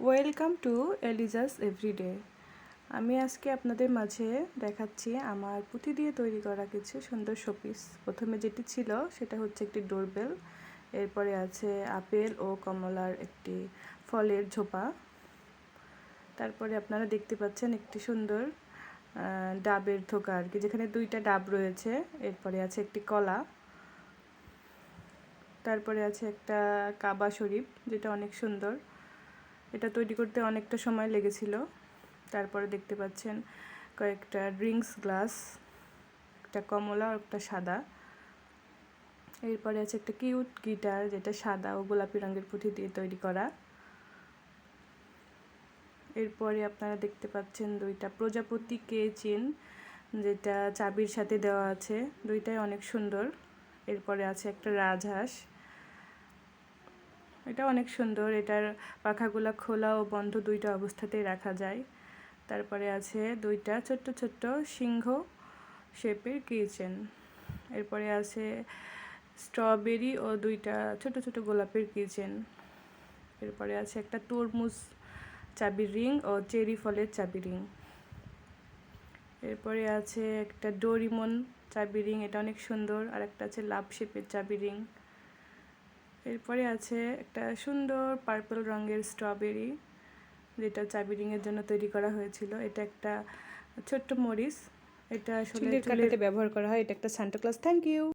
Welcome to এলিজাস everyday. আমি আজকে আপনাদের মাঝে দেখাচ্ছি আমার পুঁতি দিয়ে তৈরি করা কিছু সুন্দর শোপিস। প্রথমে যেটি ছিল সেটা হচ্ছে একটি ডোরবেল, এরপরে আছে আপেল ও কমলার একটি ফলের ঝোপা, তারপরে আপনারা দেখতে পাচ্ছেন একটি সুন্দর ডাবের থোকা আর কি, যেখানে দুইটা ডাব রয়েছে। এরপরে আছে একটি কলা, তারপরে আছে একটা কাবা শরীফ যেটা অনেক সুন্দর, এটা তৈরি করতে অনেকটা সময় লেগেছিল। তারপরে দেখতে পাচ্ছেন কয়েকটা ড্রিঙ্কস গ্লাস, একটা কমলা আর একটা সাদা। এরপরে আছে একটা কিউট গিটার যেটা সাদা ও গোলাপি রঙের পুঁতি দিয়ে তৈরি করা। এরপরে আপনারা দেখতে পাচ্ছেন দুইটা প্রজাপতি কে চেন যেটা চাবির সাথে দেওয়া আছে, দুইটাই অনেক সুন্দর। এরপরে আছে একটা রাজহাঁস, এটা অনেক সুন্দর, এটার পাখাগুলো খোলা ও বন্ধ দুইটা অবস্থাতেই রাখা যায়। তারপরে আছে দুইটা ছোট্ট ছোট্ট সিংহ শেপের কিচেন। এরপরে আছে স্ট্রবেরি ও দুইটা ছোট ছোট গোলাপের কিচেন। এরপরে আছে একটা তরমুজ চাবি রিং ও চেরি ফলের চাবি রিং। এরপরে আছে একটা ডোরিমন চাবি রিং, এটা অনেক সুন্দর। আর একটা আছে লাভ শেপের চাবি রিং। এরপরে আছে একটা সুন্দর পার্পল রঙের স্ট্রবেরি যেটা চাবি রিংয়ের জন্য তৈরি করা হয়েছিল। এটা একটা ছোট্ট মরিচ, এটা আসলে চুলের কাটাতে ব্যবহার করা হয়। এটা একটা সান্টা ক্লজ। Thank you.